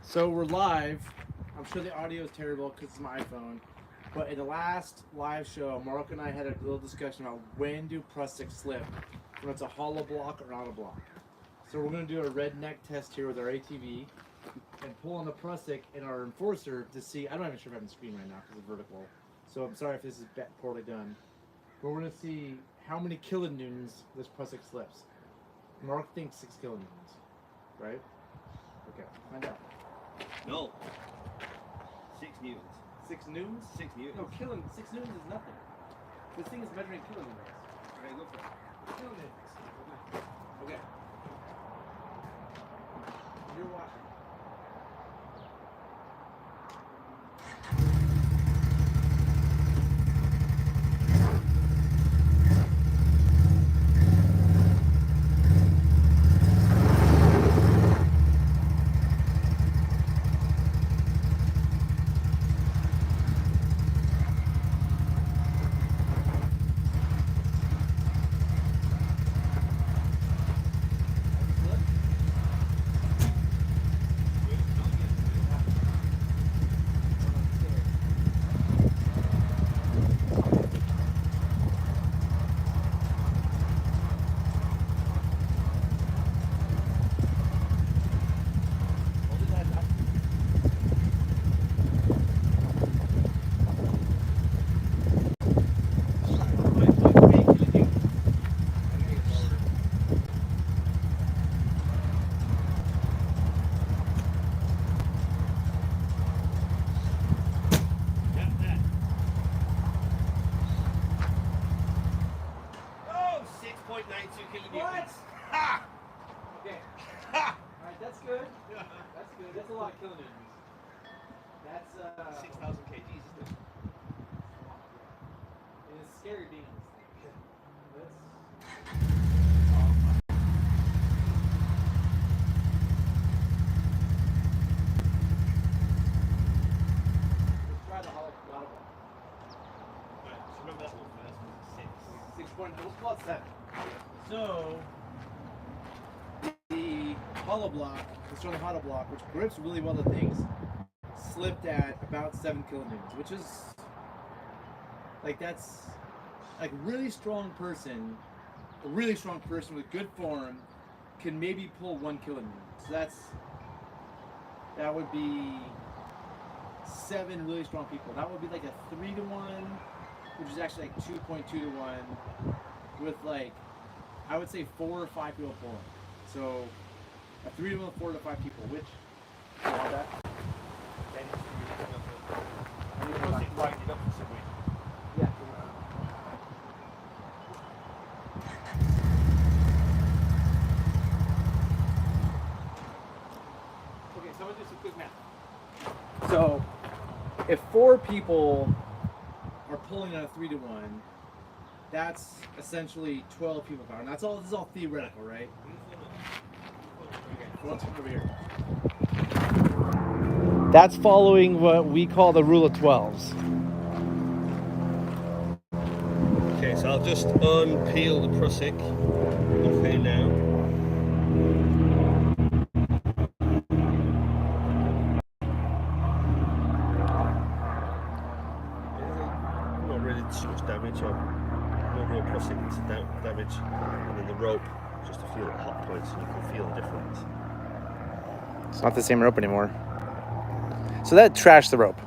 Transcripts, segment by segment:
So we're live. I'm sure the audio is terrible because it's my iPhone. But in the last live show, Mark and I had a little discussion about when do Prusik slip, when it's a hollow block or not a block. So we're going to do a redneck test here with our ATV and pull on the Prusik and our enforcer to see. I'm not even sure if I have the screen right now because it's vertical. So I'm sorry if this is poorly done. But we're going to see how many kilonewtons this Prusik slips. Mark thinks 6 kilonewtons, right? Okay, find out. No. 6 newtons. 6 newtons? 6 newtons. No, 6 newtons is nothing. This thing is measuring kilonewtons. Okay, go for it. Kilonewtons. Okay. You're watching. What? Ha! Okay. Ha! Alright, that's good. That's good. That's a lot of kilonewtons. That's 6,000 kgs, isn't it? It is scary being on this thing. Let's try the hollow block. Right, so remember that one first, was 6. 6 point, we'll call it 7. So, the hollow block, let's try the hollow block, which grips really well to things, slipped at about 7 kilonewtons, which is, like, that's, like, a really strong person with good form can maybe pull 1 kilonewton. So that would be 7 really strong people. That would be like a 3 to 1, which is actually like 2.2 to 1, with like, I would say 4 or 5 people pulling. So a 3 to 1, 4 to 5 people, which you want that? Yeah. Okay, so I'm gonna do some quick math. So if 4 people are pulling on a 3 to 1, that's essentially 12 people power. And that's all. This is all theoretical, right? Okay, let's come over here. That's following what we call the rule of 12s. Okay, so I'll just unpeel the Prusik off here now. Not really too much damage on. No real Prusik needs damage, and then the rope, just a few little hot points, and you can feel the difference. It's not the same rope anymore. So that trashed the rope.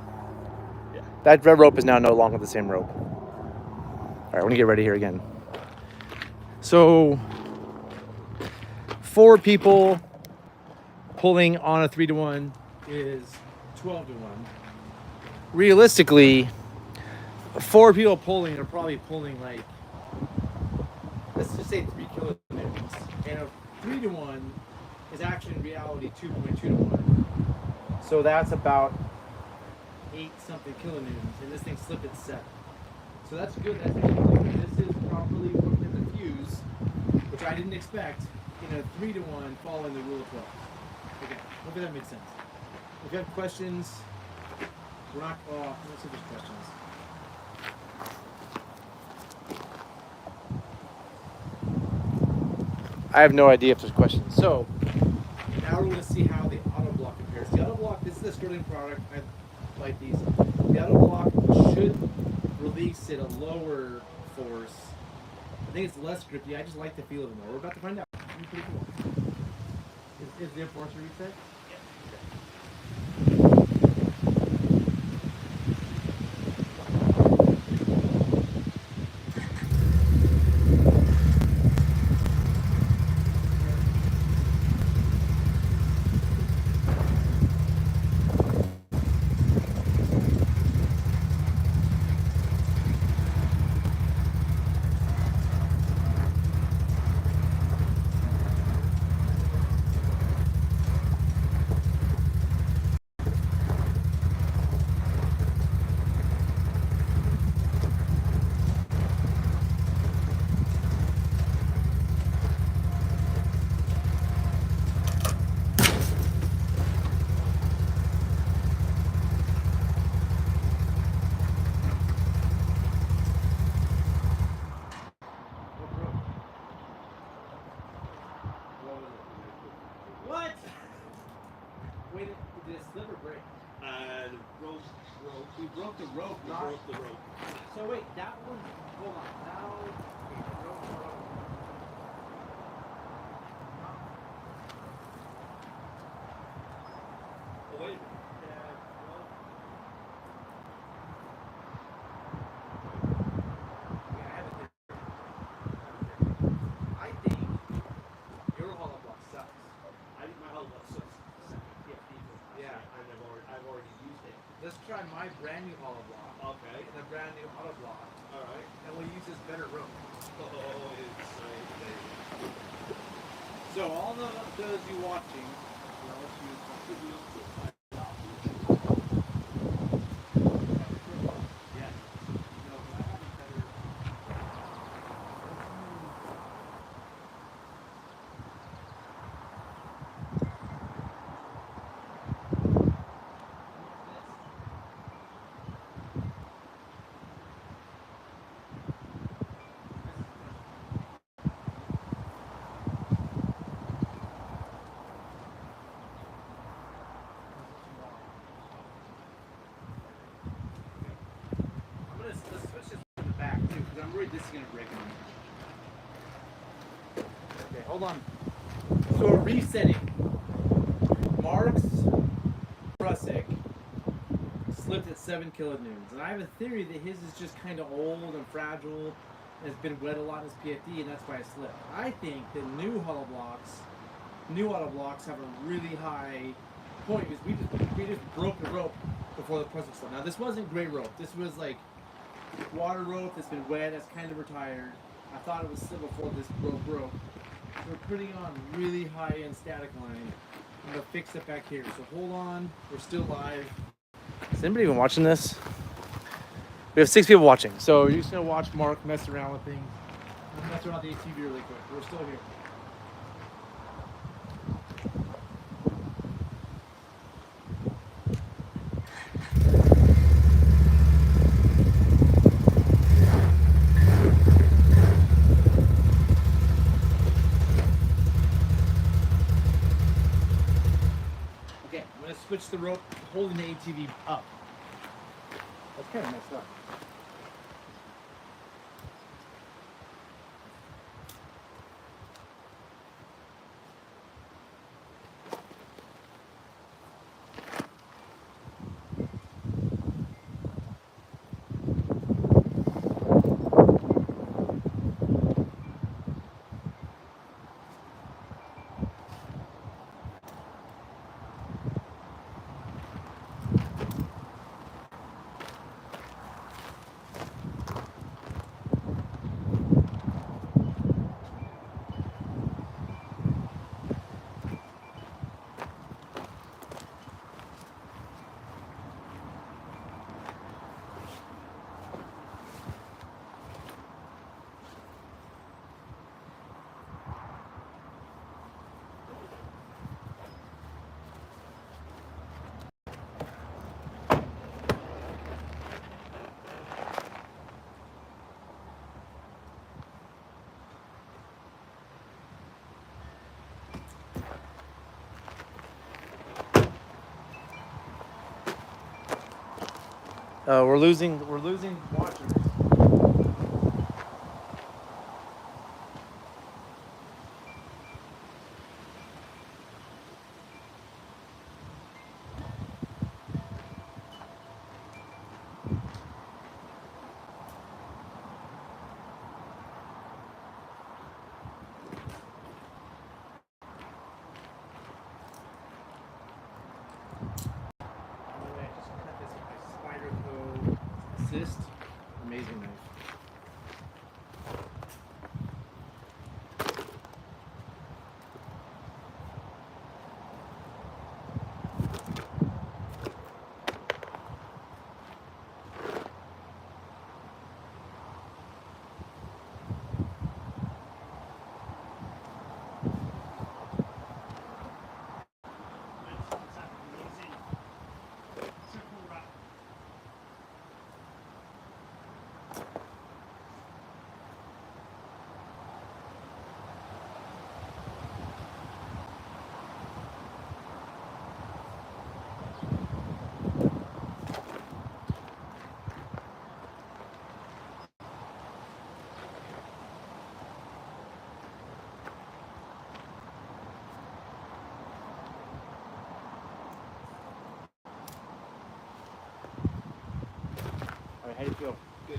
Yeah. That red rope is now no longer the same rope. All right, we're gonna get ready here again. So 4 people pulling on a 3 to 1 is 12 to 1. Realistically, 4 people pulling are probably pulling like, let's just say 3 kilonewtons. And a 3 to 1 is actually in reality 2.2 to 1. So that's about 8 something kilonewtons, and this thing slipped at 7. So that's good. That's actually, this is properly hooked in the fuse, which I didn't expect in a 3 to 1 following the rule of 12. Okay, hopefully that makes sense. If you have questions, let's see if there's questions. I have no idea if there's questions. So now we're going to see how the auto block compares. The auto block is a Sterling product. I like these. The auto block should release at a lower force. I think it's less grippy. I just like the feel of them more. We're about to find out. It's pretty cool. Is the enforcer reset? What? Wait, did it slip or break? The rope broke. We broke the rope, We not. broke the rope. So wait, that one. Hold on. Now. Okay, the rope broke. Oh, wait a minute. Yeah, I have a theory. I think your hollow block sucks. I think my whole lot sucks. Yeah. And I've already used it. Let's try my brand new hollow block Okay. and a brand new auto block, Alright. and we'll use this better rope. Oh, it's So all those you watching, let's use. Yeah. No, but I have a better. Let's switch this to the back too, because I'm worried this is gonna break on me. Okay, hold on. So we're resetting. Mark's Prusik slipped at 7 kilonewtons, and I have a theory that his is just kind of old and fragile, and has been wet a lot in his PFD, and that's why it slipped. I think the new auto blocks have a really high point because we just broke the rope before the Prusik slipped. Now this wasn't gray rope. This was like water rope that's been wet, that's kind of retired. I thought it was slip before this rope broke. So we're putting on really high end static line. I'm gonna fix it back here. So hold on, we're still live. Is anybody even watching this? We have 6 people watching, so you're just gonna watch Mark mess around with things. I'm gonna mess around with the ATV really quick. We're still here. Okay, I'm gonna switch the rope holding the ATV up. That's kind of messed up. We're losing watchers. I just cut this with my Spyderco Assist. Amazing knife. All right, how do you feel? Good.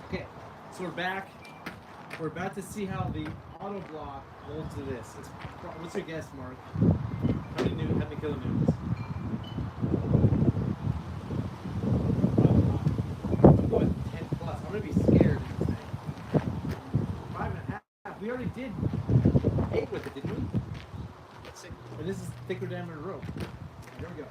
Okay, so we're back. We're about to see how the auto block rolls to this. What's your guess, Mark? How many kilonewtons? What, 10 plus? I'm gonna be scared in this thing. 5.5. We already did 8 with it, didn't we? And this is thicker diameter rope. Here we go.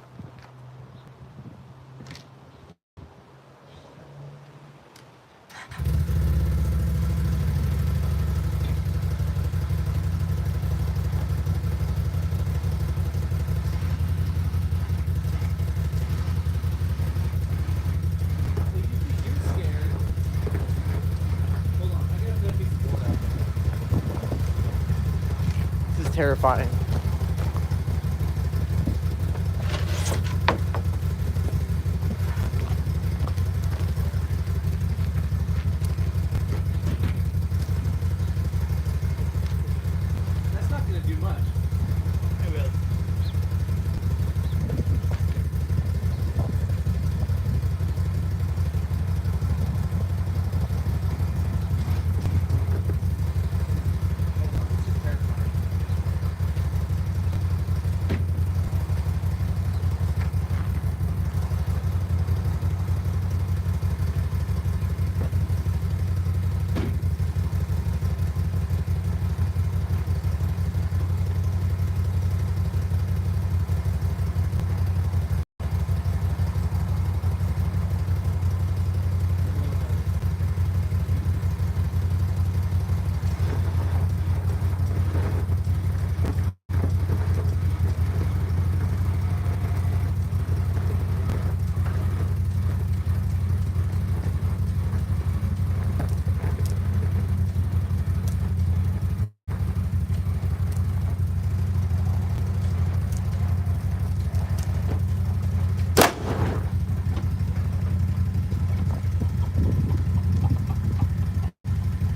This is terrifying. That's not going to do much. It will. This is terrifying.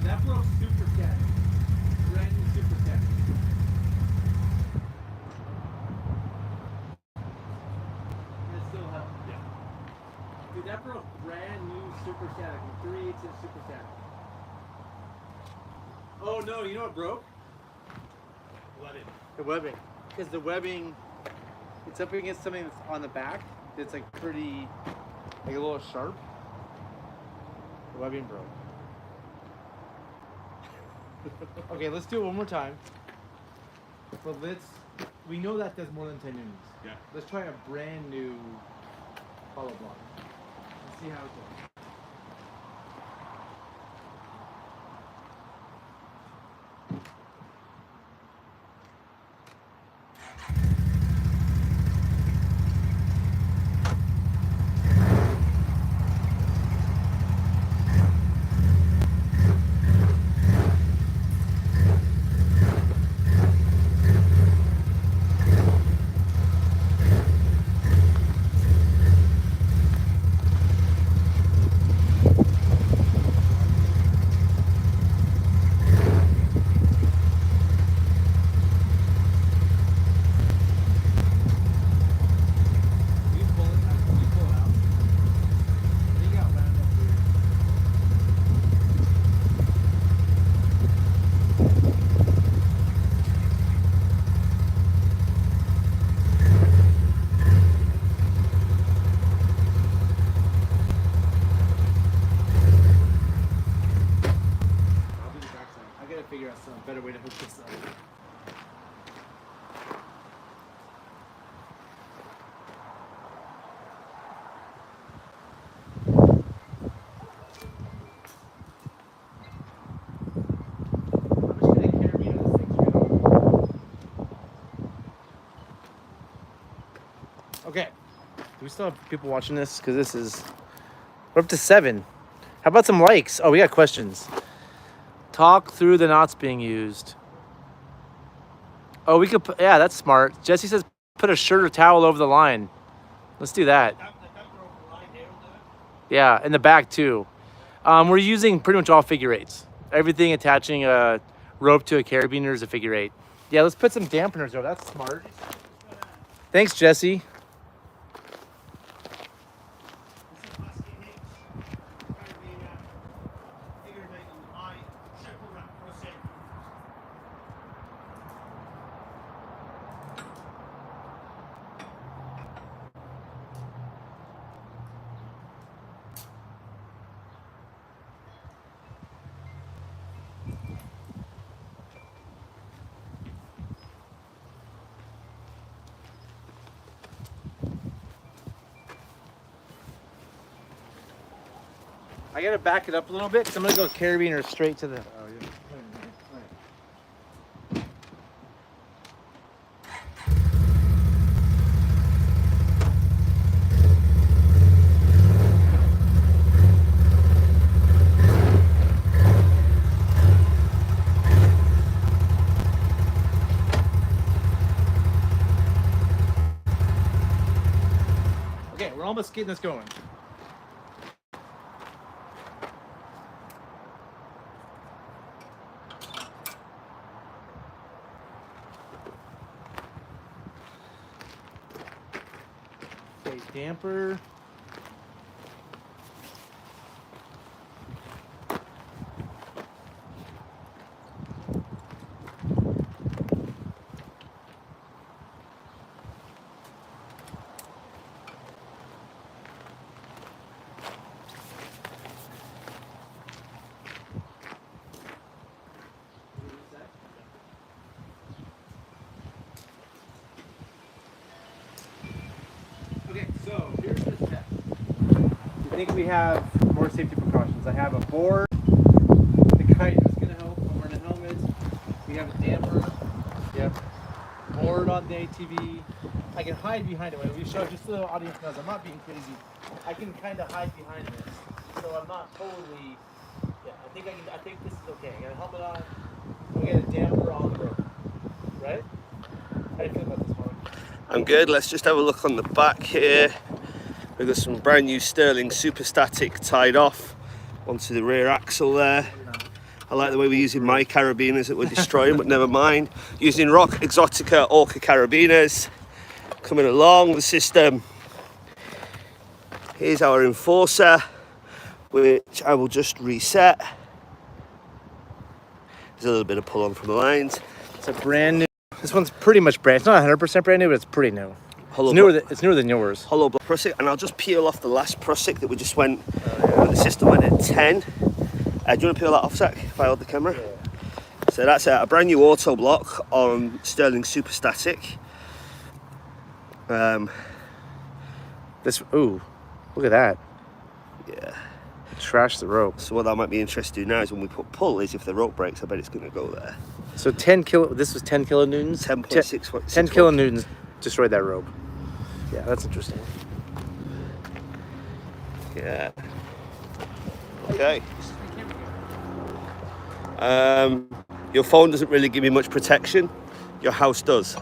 That broke super static. Brand new super static. It still helps. Yeah. Dude, that broke brand new super static. 3/8 inch super static. Oh no, you know what broke? Webbing. The webbing. Because the webbing, it's up against something that's on the back that's like pretty Like a little sharp. The webbing broke. Okay, let's do it one more time. But we know that does more than 10 newtons. Yeah. Let's try a brand new hollow block. Let's see how it goes. Figure out some better way to hook this up. Okay. Do we still have people watching this? Because we're up to 7. How about some likes? Oh, we got questions. Talk through the knots being used. Oh, we could put, yeah, that's smart. Jesse says put a shirt or towel over the line. Let's do that. Yeah, in the back too. We're using pretty much all figure eights. Everything attaching a rope to a carabiner is a figure 8. Yeah, let's put some dampeners over. That's smart. Thanks, Jesse. I gotta back it up a little bit because I'm gonna go carabiner straight to the. Oh yeah. Okay, we're almost getting this going. Okay, damper. Okay, so here's the step. I think we have more safety precautions. I have a board. The kite is going to help. I'm wearing a helmet. We have a damper. Yep. Board on the ATV. I can hide behind it. We show just so the audience knows I'm not being crazy. I can kind of hide behind this, so I'm not totally. Yeah, I think this is okay. I got a helmet on. We got a damper on the rope. Right? How do you feel about this one? I'm good. Let's just have a look on the back here. We've got some brand new Sterling Super Static tied off onto the rear axle there. I like the way we're using my carabiners that we're destroying, but never mind. Using Rock Exotica Orca carabiners. Coming along the system. Here's our enforcer, which I will just reset. There's a little bit of pull on from the lines. It's a brand new. This one's pretty much brand. It's not 100% brand new, but it's pretty new. Hollow It's newer than yours. hollow block Prusik, and I'll just peel off the last Prusik that we just went. The system went at 10. Do you want to peel that off, Zach? If I hold the camera. Yeah. So that's a brand new auto block on Sterling Super Static. Ooh, look at that. Yeah. Trash the rope. So what that might be interesting now is when we put pull is if the rope breaks, I bet it's going to go there. So 10 kilo. This was 10 kilonewtons. 10.6. 10 kilonewtons destroyed that rope. Yeah, that's interesting. Yeah. Okay. Your phone doesn't really give me much protection. Your house does.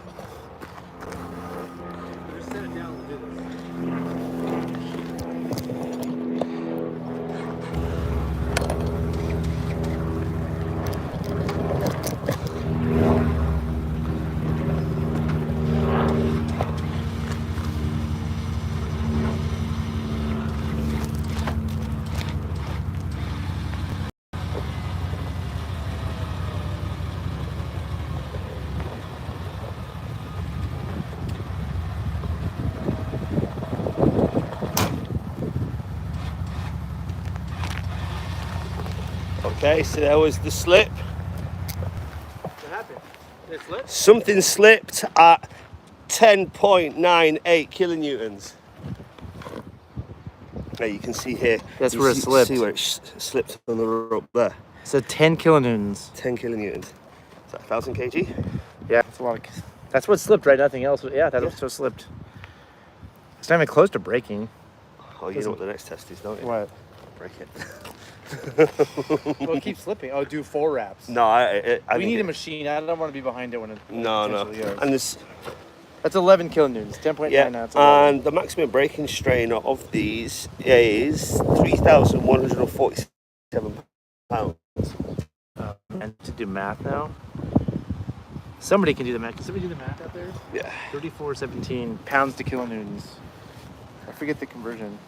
Okay, so there was the slip. What happened? It slipped? Something slipped at 10.98 kilonewtons. There you can see here. That's where it slipped. See where it slipped on the rope there. So 10 kilonewtons. 10 kilonewtons. Is that 1,000 kg? Yeah, that's a lot. That's what slipped, right? Nothing else. Yeah, that was so slipped. It's not even close to breaking. Oh, you know what the next test is, don't you? What? Break it. Well, it keeps slipping. Oh, do 4 wraps. No, We need a machine. I don't want to be behind it when it. No. Goes. And this. That's 11 kilonewtons. 10.9. Yeah, That's 11. and the maximum breaking strain of these is 3,147 pounds. And to do math now. Somebody can do the math. Can somebody do the math out there? Yeah. 3417 pounds to kilonewtons. I forget the conversion.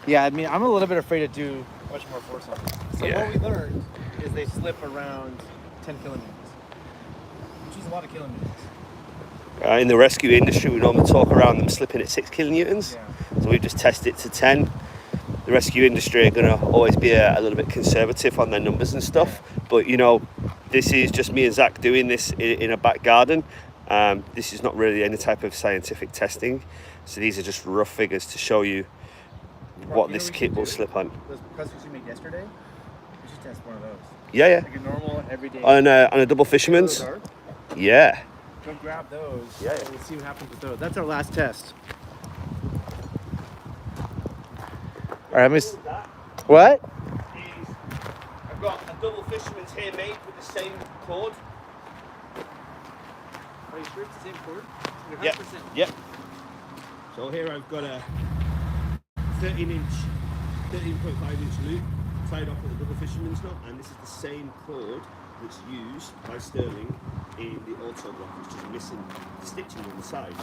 Yeah, I mean, I'm a little bit afraid to do much more force on them. So Yeah. what we learned is they slip around 10 kilonewtons, which is a lot of kilonewtons. In the rescue industry, we normally talk around them slipping at 6 kilonewtons. Yeah. So we've just tested it to 10. The rescue industry are going to always be a little bit conservative on their numbers and stuff. But, you know, this is just me and Zach doing this in a back garden. This is not really any type of scientific testing. So these are just rough figures to show you what this kit will slip on. Those pressers you made yesterday, we should test one of those. Yeah. Like a normal, everyday. On a double Fisherman's. Those are. Yeah. Go grab those. Yeah. And we'll see what happens with those. That's our last test. All right, what? I've got a double Fisherman's here made with the same cord. Are you sure it's the same cord? Yep. So here I've got a 13.5 inch loop tied off with a double Fisherman's knot, and this is the same cord that's used by Sterling in the auto block, which is missing the stitching on the side.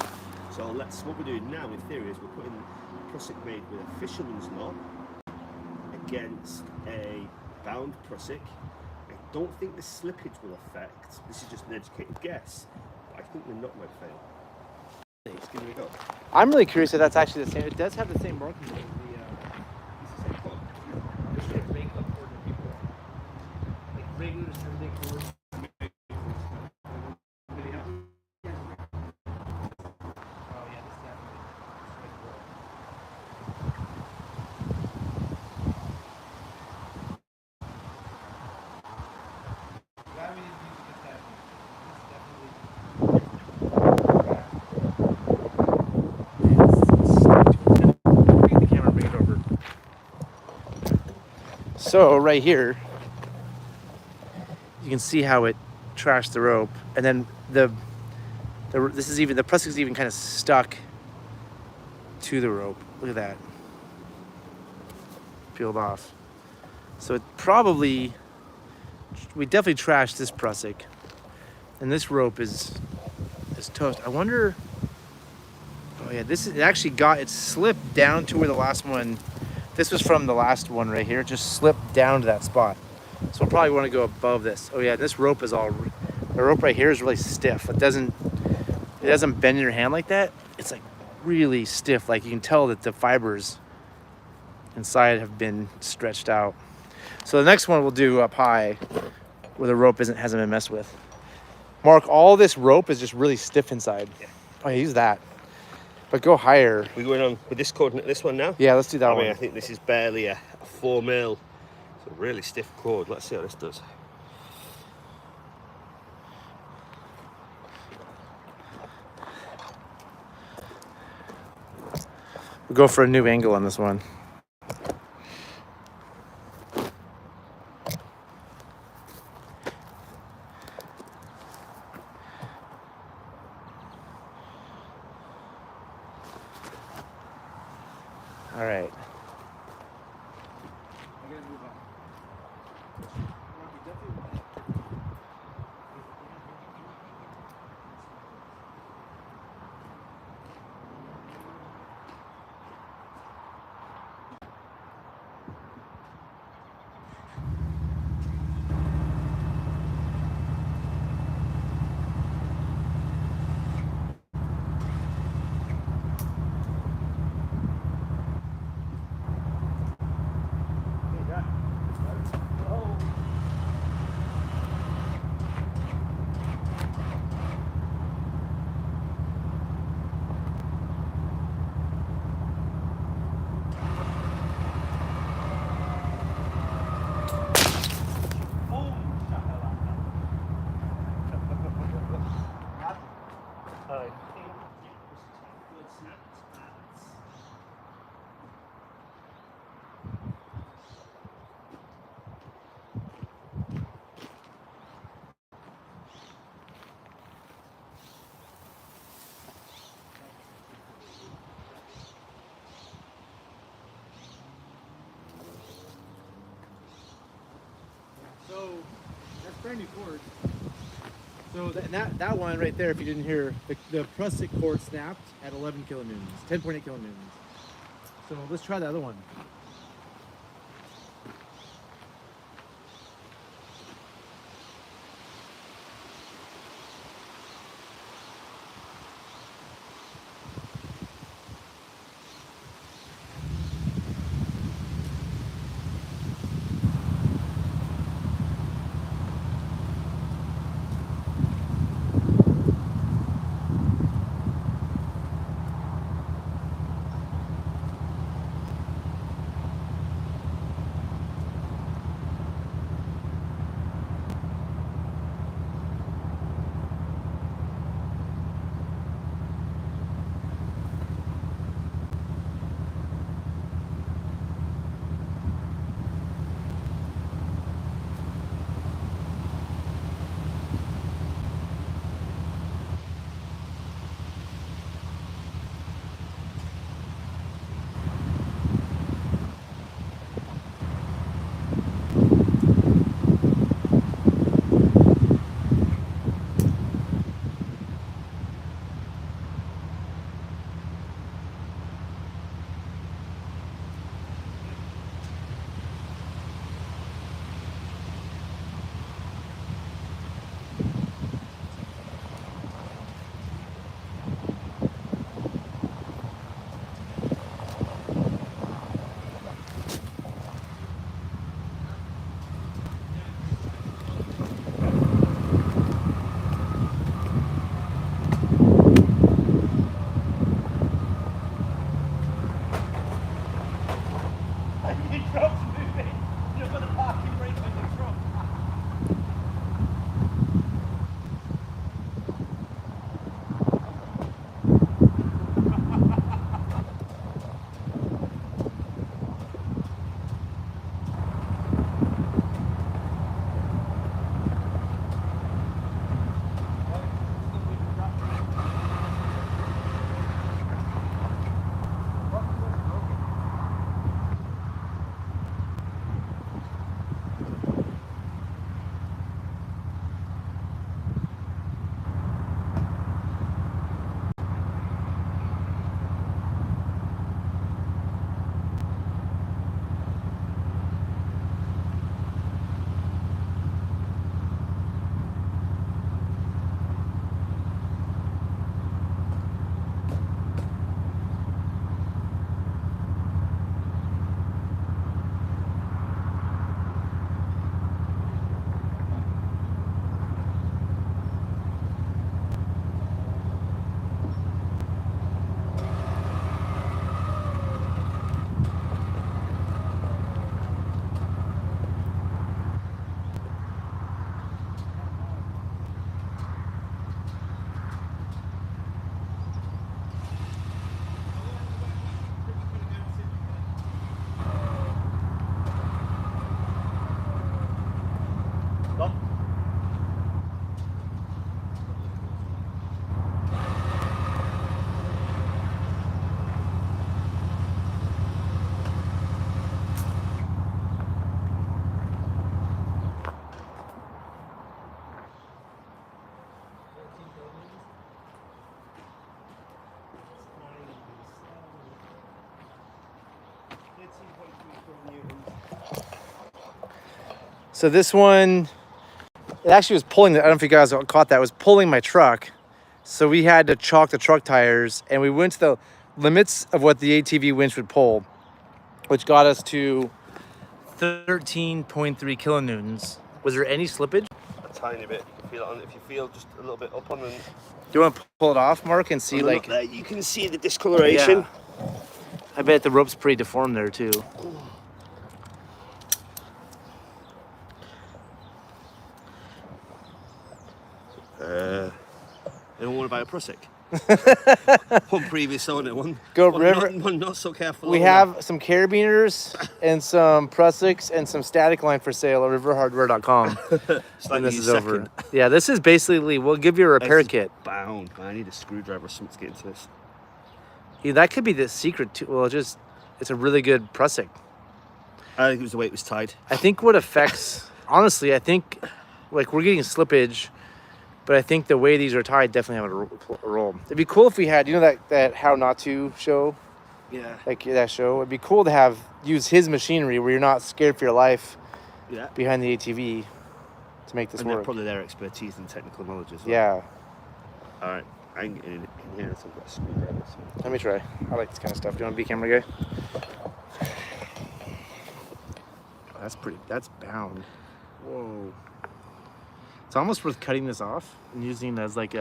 So what we're doing now in theory is we're putting Prusik made with a Fisherman's knot against a bound Prusik. I don't think the slippage will affect. This is just an educated guess, but I think the knot might fail. Give it a go. I'm really curious if that's actually the same. It does have the same marking. It's the same cord. It's just a regular cord that people like regular Sunday cord. So right here, you can see how it trashed the rope, and then the Prusik is even kind of stuck to the rope. Look at that, peeled off. So it we definitely trashed this Prusik, and this rope is toast. I wonder. Oh yeah, it slipped down to where the last one. This was from the last one right here. It just slipped down to that spot. So we'll probably want to go above this. Oh yeah, this rope is the rope right here is really stiff. It doesn't, it doesn't bend in your hand like that. It's like really stiff. Like you can tell that the fibers inside have been stretched out. So the next one we'll do up high where the rope hasn't been messed with. Mark, all this rope is just really stiff inside. Yeah. Oh, use that. But go higher. We're going on with this coordinate, this one now? Yeah, let's do that one. I mean, I think this is barely a 4 mil. It's a really stiff cord. Let's see how this does. We'll go for a new angle on this one. All right. So that's brand new cord. So that one right there, if you didn't hear, the Prusik cord snapped at 11 kilonewtons, 10.8 kilonewtons. So let's try the other one. So this one, it actually was pulling. I don't know if you guys caught that. It was pulling my truck. So we had to chalk the truck tires, and we went to the limits of what the ATV winch would pull, which got us to 13.3 kilonewtons. Was there any slippage? A tiny bit. If you feel just a little bit up on the. Do you want to pull it off, Mark, and see like? There, you can see the discoloration. Yeah. I bet the rope's pretty deformed there too. Anyone want to buy a Prusik? One previous owner, one. Go one river. One not so careful. We have some carabiners and some Prusiks and some static line for sale at riverhardware.com. When this is over. Yeah, this is basically, we'll give you a repair kit. Bound. I need a screwdriver or something to get into this. Yeah, that could be the secret too. Well, it's a really good Prusik. I think it was the way it was tied. I think what affects, honestly, I think like we're getting slippage, but I think the way these are tied definitely have a role. It'd be cool if we had, that How Not To show? Yeah. Like that show. It'd be cool to use his machinery where you're not scared for your life behind the ATV to make this work. Probably their expertise and technical knowledge as well. Yeah. All right. I can get in here so I've got a screwdriver. Let me try. I like this kind of stuff. Do you want to be camera guy? Oh, that's bound. Whoa. It's almost worth cutting this off and using it as like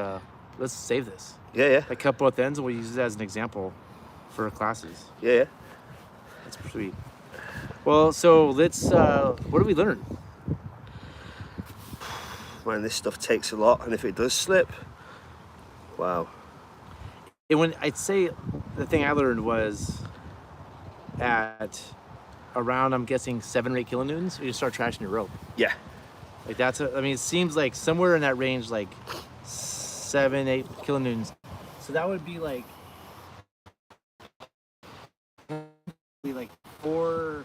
let's save this. Yeah. Like cut both ends and we'll use it as an example for classes. Yeah. That's sweet. Well, so let's, what did we learn? Man, this stuff takes a lot, and if it does slip, wow. I'd say the thing I learned was at around, I'm guessing 7 or 8 kilonewtons, you start trashing your rope. Yeah. Like it seems like somewhere in that range, like 7, 8 kilonewtons. So that would be like 4.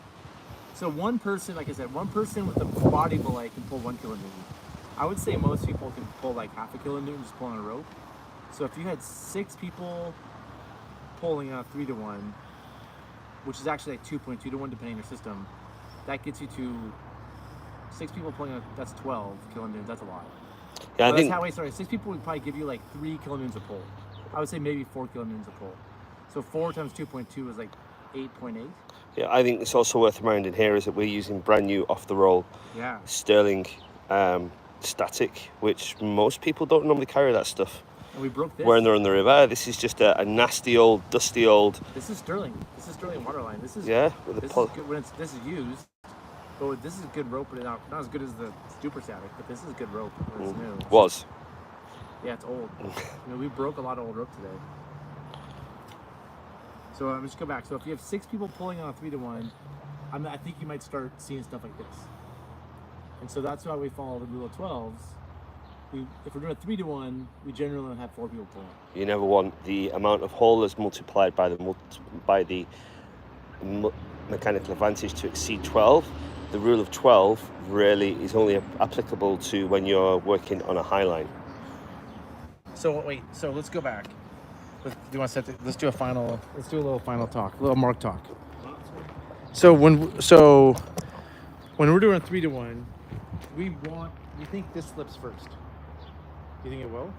So one person, like I said, one person with a body below can pull 1 kilonewton. I would say most people can pull like half a kilonewton just pulling a rope. So if you had 6 people pulling on a 3-to-1, which is actually like 2.2 to 1 depending on your system, that gets you to 6 people pulling that's 12 kilonewtons. That's a lot. Yeah, I think that's how I started. 6 people would probably give you like 3 kilonewtons a pull. I would say maybe 4 kilonewtons a pull. So 4 times 2.2 is like 8.8. Yeah, I think it's also worth reminding here is that we're using brand new off the roll Sterling static, which most people don't normally carry that stuff. And we broke this. When they're on the river, this is just a nasty old, dusty old. This is Sterling. This is Sterling waterline. This is with this is good when this is used. But this is good rope, but not as good as the super static. But this is good rope when it's new. Was. Yeah, it's old. We broke a lot of old rope today. So I'm just go back. So if you have 6 people pulling on a 3-to-1, I think you might start seeing stuff like this. And so that's why we follow the rule of 12s. If we're doing a 3-to-1, we generally don't have 4 people pulling. You never want the amount of haulers multiplied by the mechanical advantage to exceed 12. The rule of 12 really is only applicable to when you're working on a high line. So wait. So let's go back. Let's do a little final talk, a little Mark talk. So when we're doing a 3-to-1, you think this slips first? Do you think it will?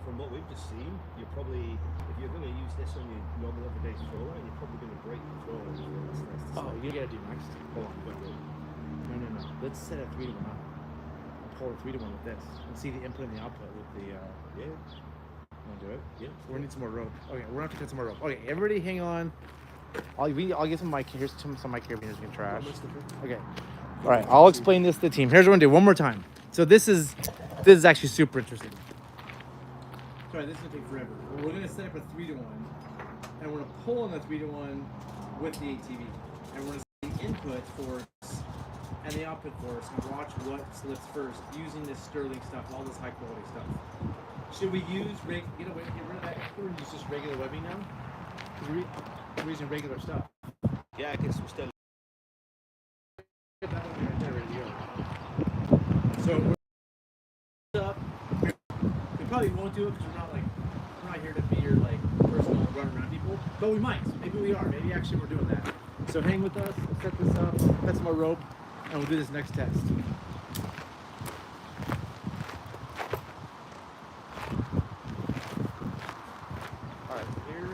From what we've just seen, you're probably, if you're going to use this on your normal everyday throw line, you're probably going to break the throw line. Oh, you gotta do next. Hold on, no. Let's set a 3-to-1 up. Pull a 3-to-1 with this, and see the input and the output with the. Yeah. Want to do it? Yeah. We're gonna need some more rope. Okay, we're gonna have to cut some more rope. Okay, everybody, hang on. I'll get some mic. Here's some mic carabiners we can trash. Okay. All right, I'll explain this to the team. Here's what I'm gonna do one more time. So this is actually super interesting. Sorry, this is gonna take forever. We're gonna set up a 3-to-1, and we're gonna pull on the 3-to-1 with the ATV, and we're gonna see the input force and the output force, and watch what slips first using this Sterling stuff, all this high quality stuff. Should we use get rid of that? Or use just regular webbing now? We're using regular stuff. Yeah, I guess we're still. That one right there, ready to go. So we probably won't do it because we're not here to be your personal run around people, but we might. Maybe we are. Maybe actually we're doing that. So hang with us, we'll set this up, set some more rope, and we'll do this next test. All right, so here's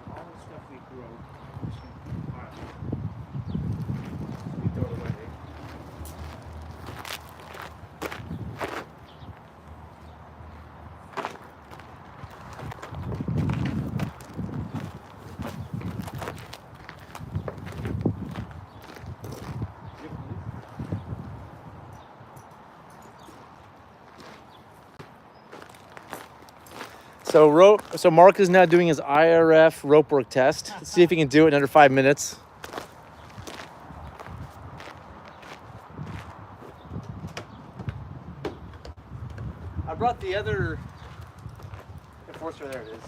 all the stuff we grew. All right. We throw it away. So Mark is now doing his IRF rope work test. Let's see if he can do it in under 5 minutes. I brought the other enforcer. There it is.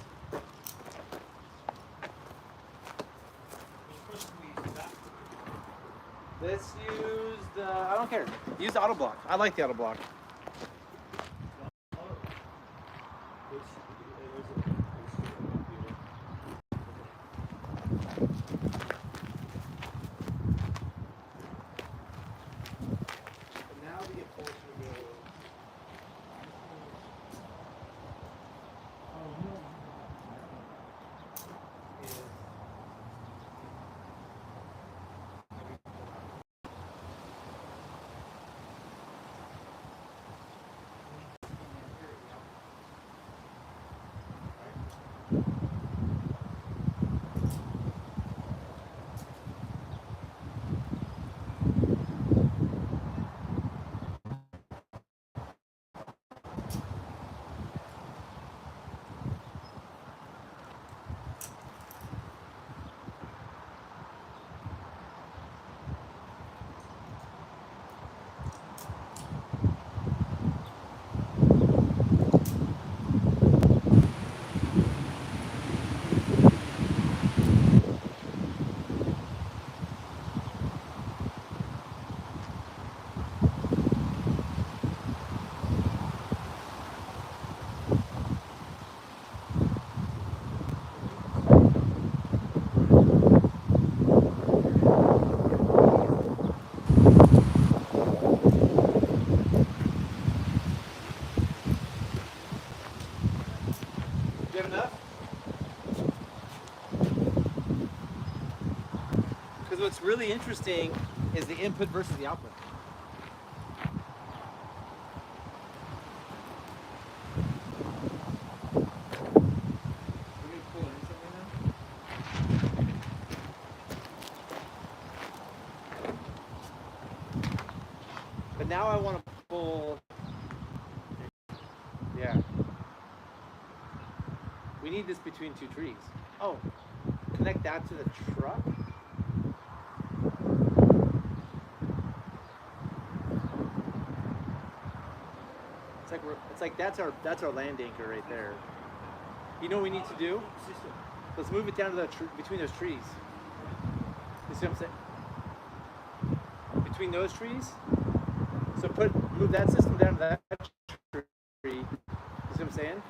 Let's use the, I don't care. Use the auto block. I like the auto block. Do you have enough? Because what's really interesting is the input versus the output. We're going to pull in something now. But now I want to pull. Yeah. We need this between two trees. Oh, connect that to the truck. It's like that's our land anchor right there. You know what we need to do? Let's move it down to the between those trees. You see what I'm saying? Between those trees. So move that system down to that tree. You see what I'm saying?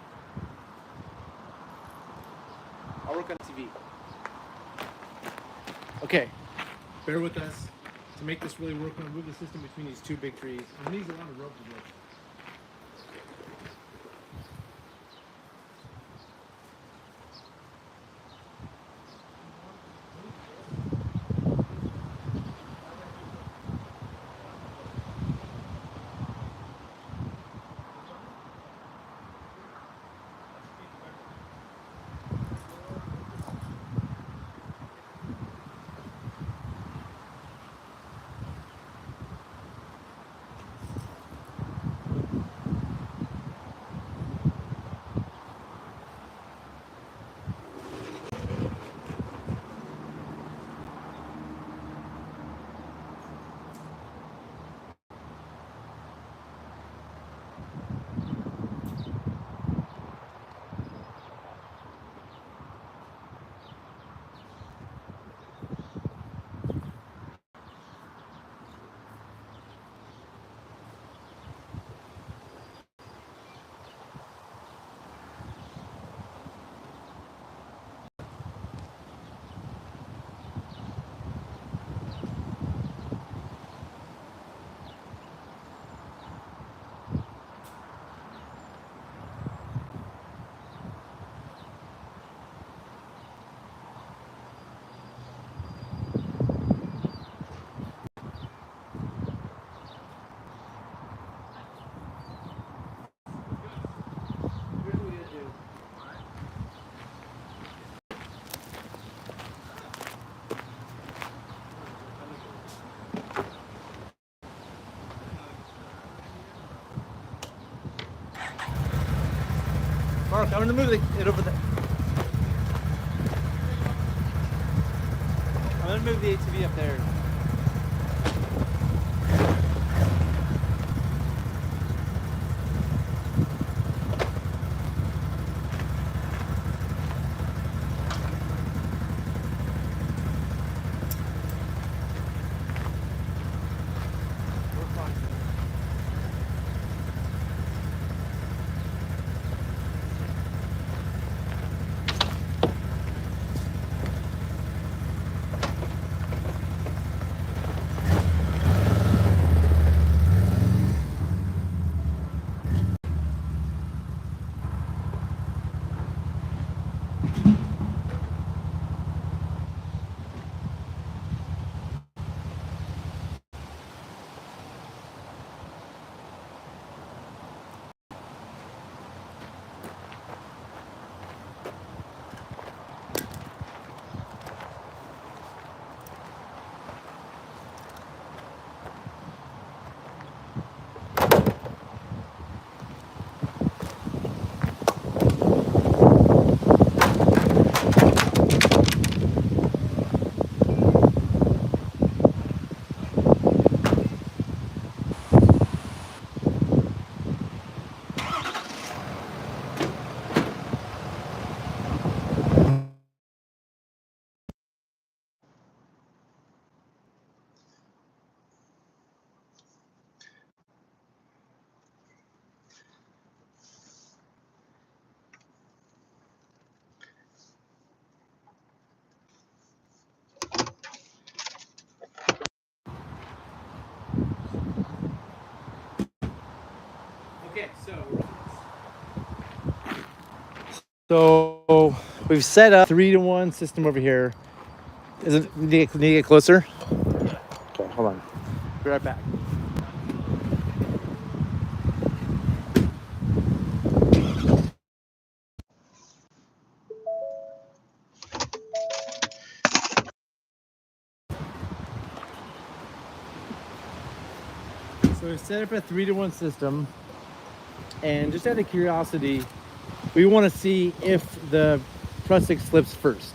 I'll work on TV. Okay, bear with us. To make this really work, I'm going to move the system between these two big trees. And these a lot of rope to do. Mark, I'm gonna move it over there. I'm gonna move the ATV up there. Okay, so we've set up 3-to-1 system over here. Is it need to get closer? Okay, hold on. Be right back. So we've set up a 3-to-1 system, and just out of curiosity, we want to see if the Prusik slips first.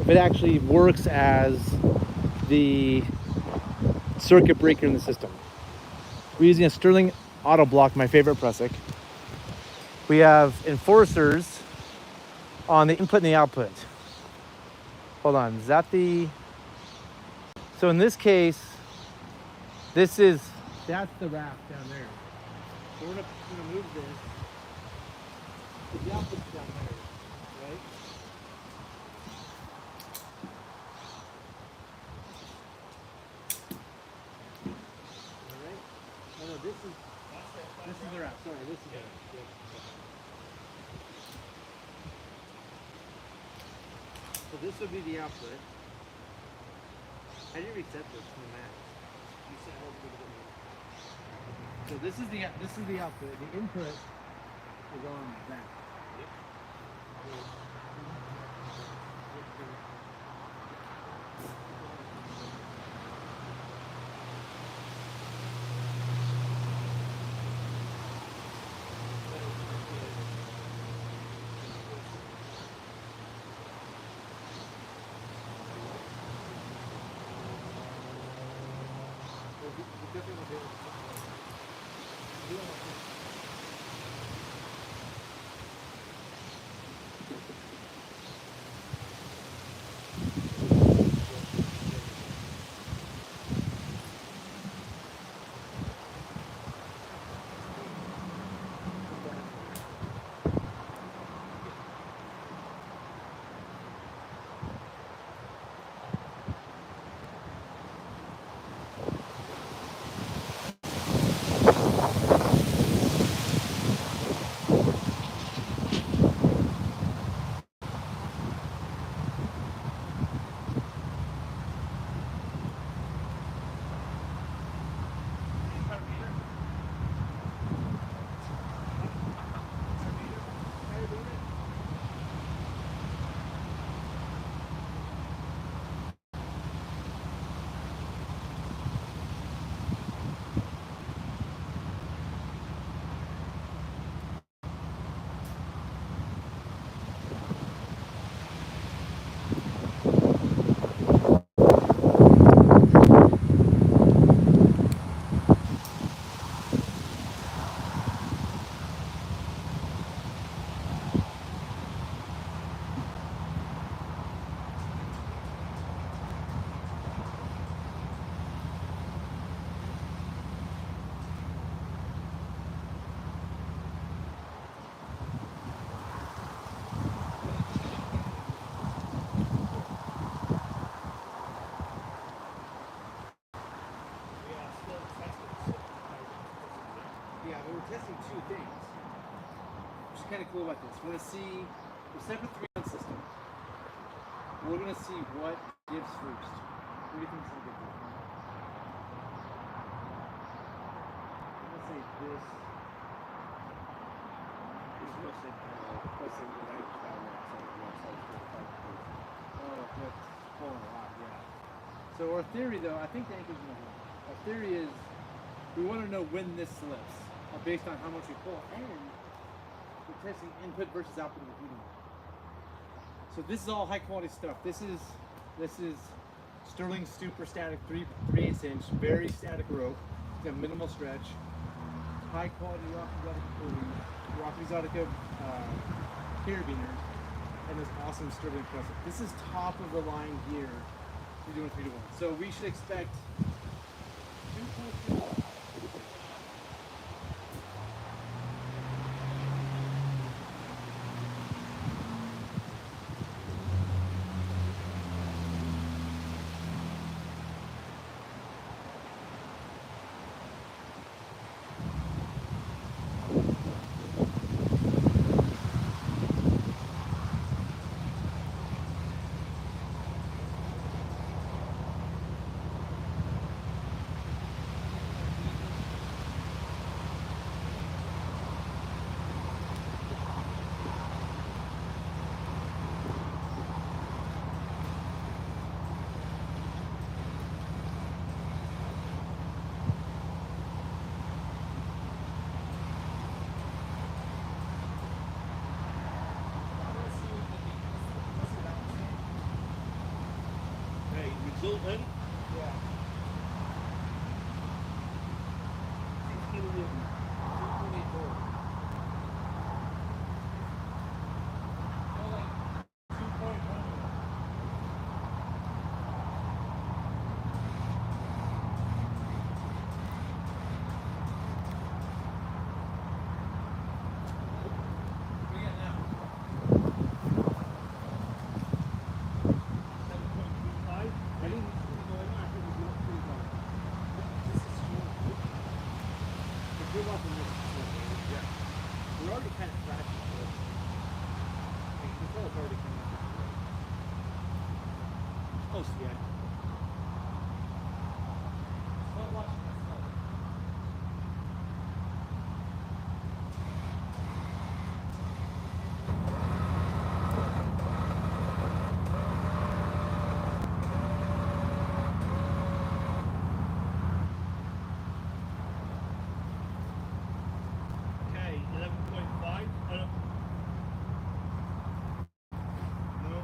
If it actually works as the circuit breaker in the system. We're using a Sterling Auto Block, my favorite Prusik. We have enforcers on the input and the output. Hold on, is that the... So in this case, that's the raft down there. So we're gonna move this. The output's down there, right? All right. Oh no, this is the raft. Sorry, this is the raft. So this would be the output. How do you reset this from the max? You set hold to the max. So this is the output. The input is on that. testing two things, which is kind of cool about this. We're going to see the separate 3-1 system. We're going to see what gives first. What do you think is going to give first? I'm going to say this. There's no say plus the right side. Oh, that's pulling a lot, yeah. So our theory, though, I think the anchor's going to hold. Our theory is we want to know when this slips, based on how much we pull, and we're testing input versus output of the heating. So this is all high quality stuff. This is Sterling super static 3/8 inch, very static rope. It's got minimal stretch. High quality Rock Exotica pulleys, Rock Exotica carabiners, and this awesome Sterling pressure. This is top of the line gear. We're doing 3-1. So we should expect 2.2. Resultant. Yeah. 6 kilonewton. 2.8 volt. Oh, like 2.1. What do you got now? 7.25. I think it's pretty low. I think it's not pretty low. This is short. If you're watching this, yeah. We're already kind of crashing for it. You can tell it's already coming up. Close to the end. Start watching this stuff. Okay, 11.5. No.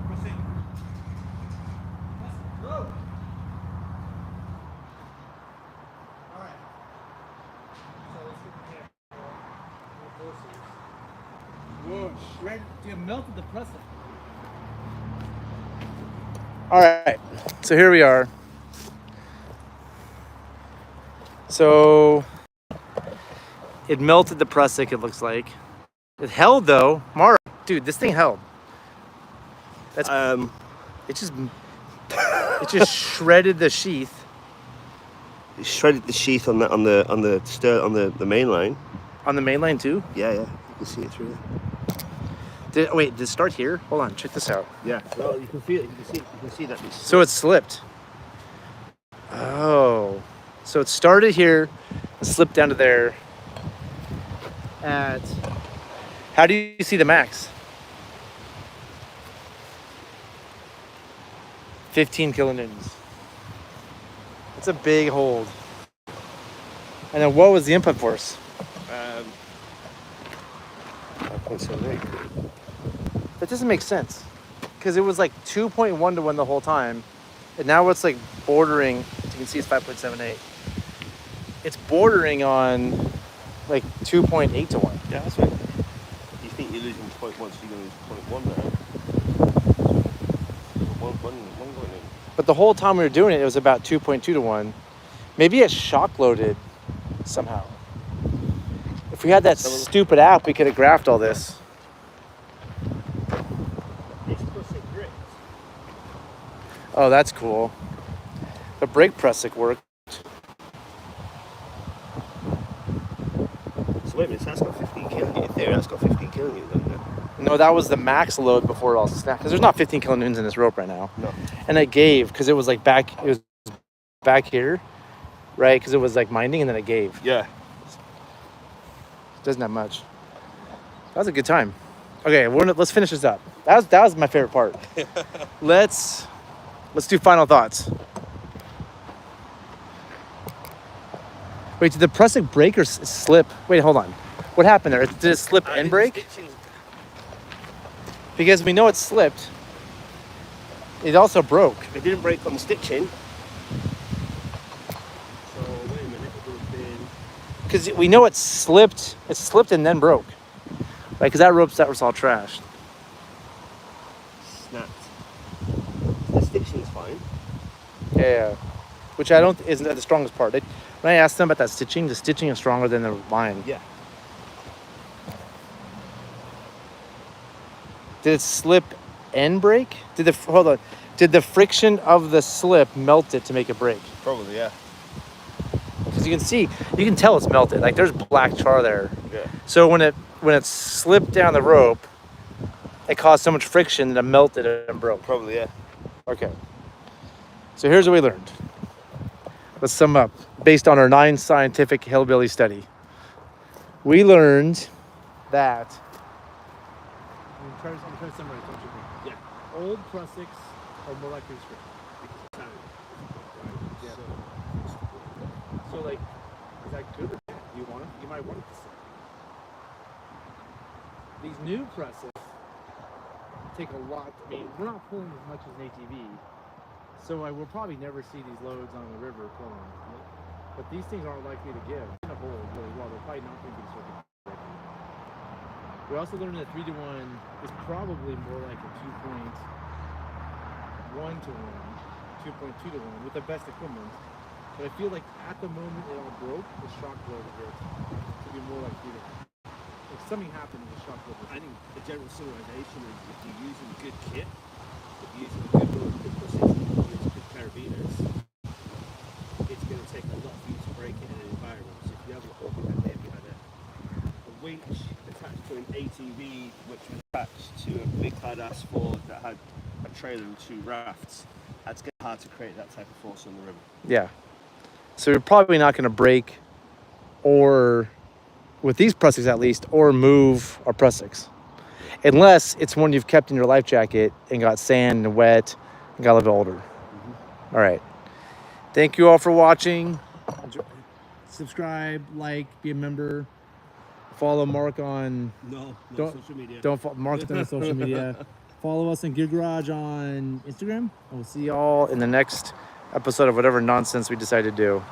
Prusik. Alright. So let's get the camera. Whoosh. Right, you melted the pressing. Alright, so here we are. So it melted the Prusik, it looks like. It held though. Mara, dude, this thing held. That's it just shredded the sheath. It shredded the sheath on the main line. On the main line too? Yeah, you can see it through there. Wait, did it start here? Hold on, check this out. Yeah. Well, you can feel it. You can see that. So it slipped. Oh. So it started here and slipped down to there at, how do you see the max? 15 kilonewtons. That's a big hold. And then what was the input force? 5.78. That doesn't make sense. Because it was like 2.1 to 1 the whole time. And now it's like bordering, you can see it's 5.78. It's bordering on like 2.8 to 1. Yeah, that's right. You think you're losing 0.1, so you're going to lose 0.1 there. One going in. But the whole time we were doing it was about 2.2 to 1. Maybe it shock loaded somehow. If we had that stupid app, we could have graphed all this. Oh, that's cool. The brake Prusik worked. So wait a minute, so that's got 15 kilonewtons. In theory, that's got 15 kilonewtons, doesn't it? No, that was the max load before it all snapped. Because there's not 15 kilonewtons in this rope right now. No. And it gave because it was like back. It was back here, right? Because it was like minding, and then it gave. Yeah. It doesn't have much. That was a good time. Okay, let's finish this up. That was my favorite part. Let's do final thoughts. Wait, did the Prusik break or slip? Wait, hold on. What happened there? Did it slip and break? Because we know it slipped. It also broke. It didn't break on the stitching. So wait a minute, it would have been. Because we know it slipped. It slipped and then broke. Right? Because that was all trashed. Snapped. The stitching's fine. Yeah. Which I don't isn't the strongest part. When I asked them about that stitching, the stitching is stronger than the line. Yeah. Did it slip and break? Did the friction of the slip melt it to make it break? Probably, yeah. Because you can tell it's melted. Like there's black char there. Yeah. So when it slipped down the rope, it caused so much friction that it melted and broke. Probably, yeah. Okay. So here's what we learned. Let's sum up based on our 9 scientific hillbilly study. We learned that. I'm trying to summarize. Don't you think? Yeah. Old Prusiks are molecular strict. Yeah. So like, is that good or bad? You might want it to slip. These new Prusiks take a lot. I mean, we're not pulling as much as an ATV, so I will probably never see these loads on the river pulling. But these things aren't likely to give. They're going to hold really well. They're probably not going to be circuit breaking. We also learned that 3 to 1 is probably more like a 2.1 to 1, 2.2 to 1 with the best equipment. But I feel like at the moment it all broke, the shock load of it to be more like 3 to 1. If something happened, the shock load. I think the general summarization is if you're using a good kit, if you're using a good rope, good Prusik, good carabiners, it's going to take a lot for you to break it in an environment. So if you have a winch attached to an ATV, which was attached to a big hard ass Ford that had a trailer and 2 rafts, that's getting hard to create that type of force on the river. Yeah. So you're probably not going to break, or with these Prusiks at least, or move our Prusiks. Unless it's one you've kept in your life jacket and got sand and wet and got a little bit older. Mm-hmm. All right. Thank you all for watching. Subscribe, like, be a member. Follow Mark on... No social media. Mark's done on social media. Follow us in Gear Garage on Instagram. And we'll see y'all in the next episode of whatever nonsense we decide to do.